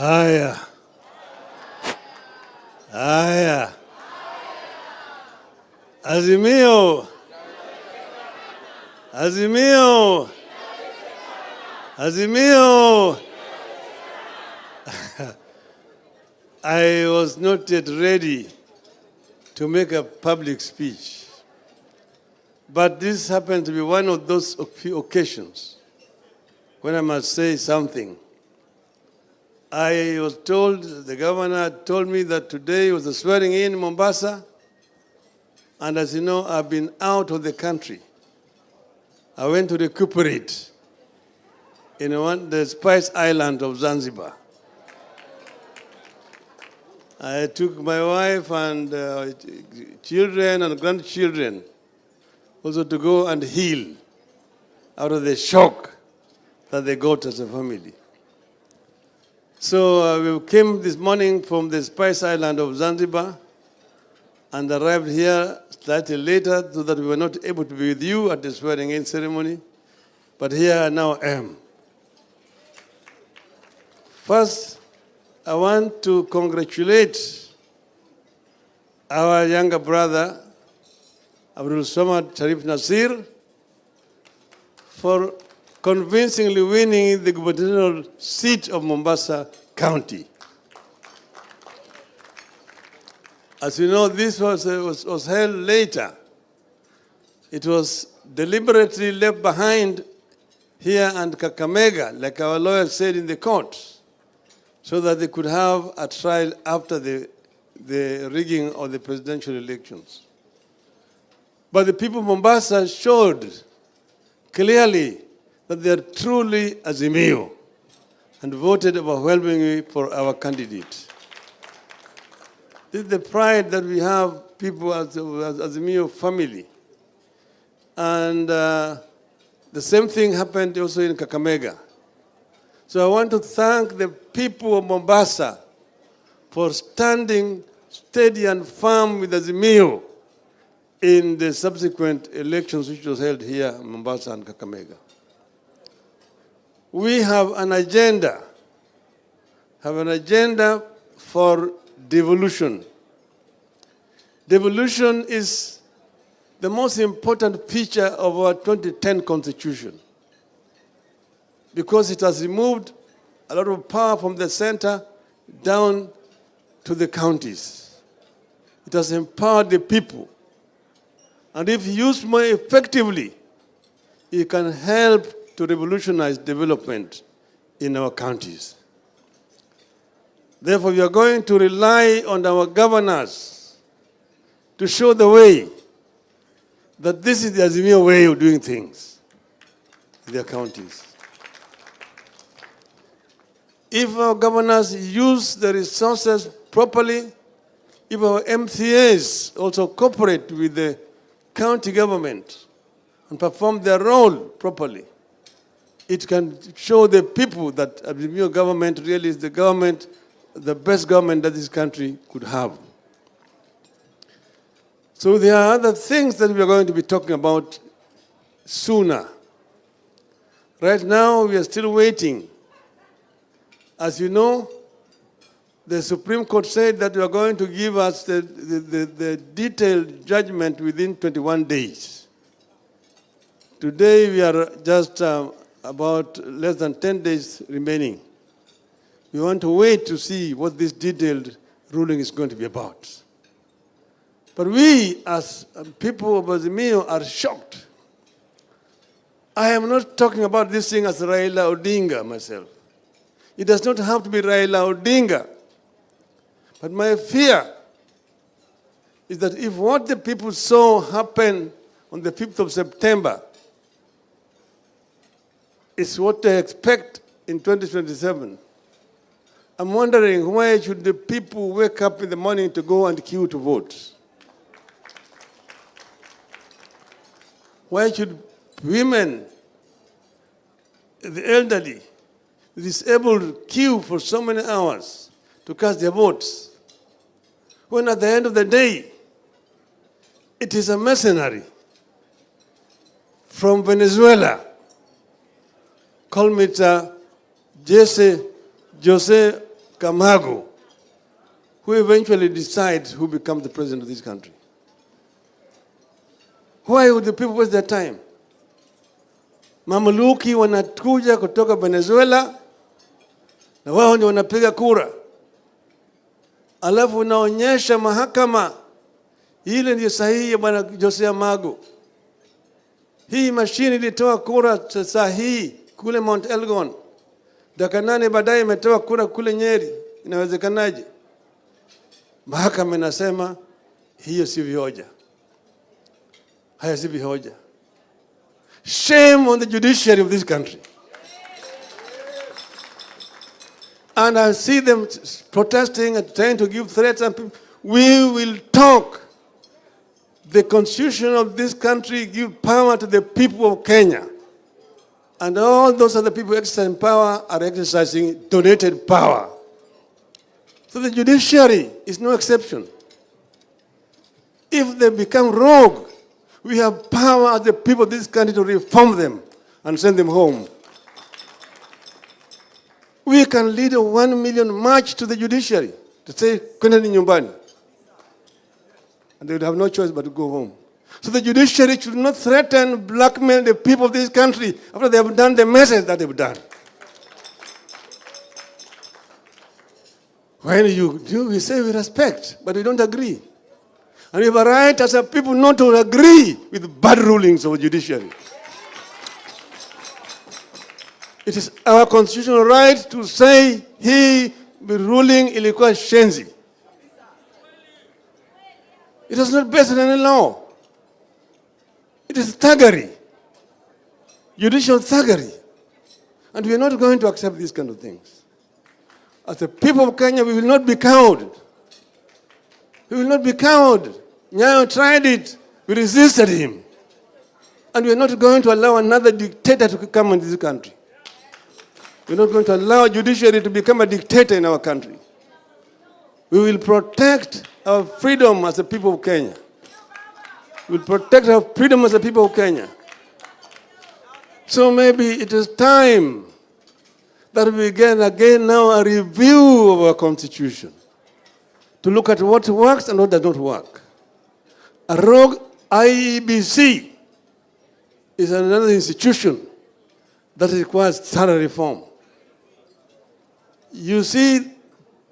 Haya, haya, Azimio, Azimio, Azimio. I was not yet ready to make a public speech, but this happened to be one of those few occasions when I must say something. I was told, the governor told me that today was the swearing in Mombasa, and as you know, I've been out of the country. I went to recuperate in the Spice Island of Zanzibar. I took my wife and children and grandchildren also to go and heal out of the shock that they got as a family. So we came this morning from the Spice Island of Zanzibar and arrived here slightly later so that we were not able to be with you at the swearing-in ceremony. But here I now am. First, I want to congratulate our younger brother, Abdul Samad Sharif Nasir, for convincingly winning the gubernatorial seat of Mombasa County. As you know, this was held later. It was deliberately left behind here and Kakamega, like our lawyer said in the court, so that they could have a trial after the rigging of the presidential elections. But the people of Mombasa showed clearly that they are truly Azimio and voted overwhelmingly for our candidate. This is the pride that we have, people as Azimio family. And the same thing happened also in Kakamega. So I want to thank the people of Mombasa for standing steady and firm with Azimio in the subsequent elections which was held here in Mombasa and Kakamega. We have an agenda for devolution. Devolution is the most important feature of our 2010 Constitution because it has removed a lot of power from the center down to the counties. It has empowered the people. And if used more effectively, it can help to revolutionize development in our counties. Therefore, we are going to rely on our governors to show the way that this is the Azimio way of doing things in their counties. If our governors use the resources properly, if our MCAs also cooperate with the county government and perform their role properly, it can show the people that Azimio government really is the government, the best government that this country could have. So there are other things that we are going to be talking about sooner. Right now, we are still waiting. As you know, the Supreme Court said that you are going to give us the detailed judgment within 21 days. Today, we are just about less than 10 days remaining. We want to wait to see what this detailed ruling is going to be about. But we, as people of Azimio, are shocked. I am not talking about this thing as Raila Odinga myself. It does not have to be Raila Odinga. But my fear is that if what the people saw happen on the 5th of September is what they expect in 2027, I'm wondering why should the people wake up in the morning to go and queue to vote? Why should women, the elderly, the disabled queue for so many hours to cast their votes, when at the end of the day, it is a mercenary from Venezuela, called Mr. Jose Kamago, who eventually decides who becomes the president of this country. Why would the people waste their time? Mamluki wanakuja kutoka Venezuela na wao ndio wanapiga kura. Alafu unaonyesha mahakama ile ndio sahihi ya bwana Josea Mago. Hii mashine ilitoa kura sahihi kule Mount Elgon. Dakika 8 baadaye imetoa kura kule Nyeri. Inawezekanaje? Mahakama inasema hiyo si hoja. Haya si hoja. Shame on the judiciary of this country. And I see them protesting and trying to give threats and people. We will talk. The constitution of this country gives power to the people of Kenya. And all those other people exercising power are exercising donated power. So the judiciary is no exception. If they become rogue, we have power as the people of this country to reform them and send them home. We can lead a 1 million march to the judiciary to say, "Kwendeni nyumbani." And they would have no choice but to go home. So the judiciary should not threaten, blackmail the people of this country after they have done the message that they've done. When you do, we say we respect, but we don't agree. And we have a right as a people not to agree with bad rulings of the judiciary. It is our constitutional right to say he be ruling ilikuwa shenzi. It is not based on any law. It is thuggery, judicial thuggery. And we are not going to accept these kind of things. As the people of Kenya, we will not be cowed. We will not be cowed. Nyayo tried it. We resisted him. And we are not going to allow another dictator to come into this country. We are not going to allow judiciary to become a dictator in our country. We will protect our freedom as the people of Kenya. We will protect our freedom as the people of Kenya. So maybe it is time that we begin again now a review of our constitution to look at what works and what does not work. A rogue IEBC is another institution that requires thorough reform. You see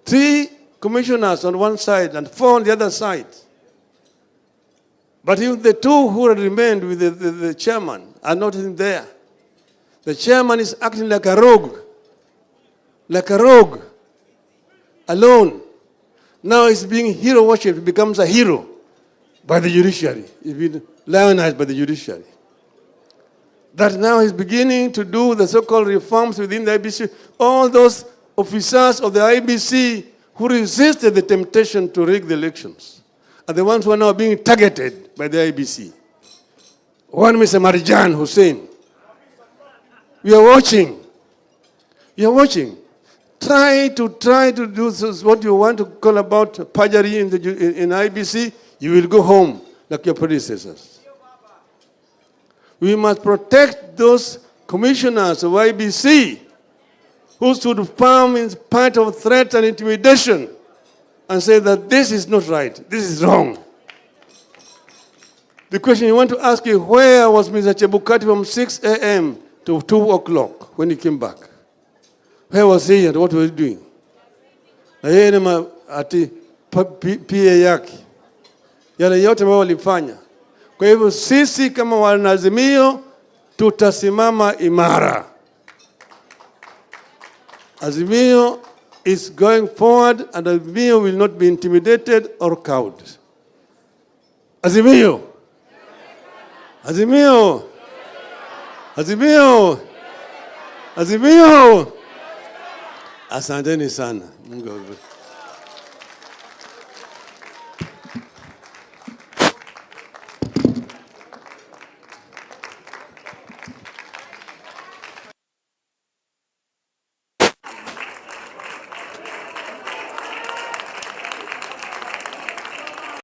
3 commissioners on one side and 4 on the other side. But if the 2 who remained with the chairman are not in there, the chairman is acting like a rogue, alone. Now he's being hero worshipped, he becomes a hero by the judiciary. He's been lionized by the judiciary. That now he's beginning to do the so-called reforms within the IBC. All those officers of the IBC who resisted the temptation to rig the elections are the ones who are now being targeted by the IBC. One Mr. Marjan Hussein. We are watching. You are watching. Try to do what you want to call about perjury in IBC. You will go home like your predecessors. We must protect those commissioners of IBC who stood firm in spite of threats and intimidation and say that this is not right, this is wrong. The question you want to ask is, where was Mr. Chebukati from 6 a.m. to 2 o'clock when he came back? Where was he and what was he doing? Na yeye ni ati PA yake. Yale yote ambao walifanya. Kwa hivyo sisi kama wanazimio tutasimama imara. Azimio is going forward and Azimio will not be intimidated or cowed. Azimio. Azimio. Azimio. Azimio. Asanteni sana. Mungu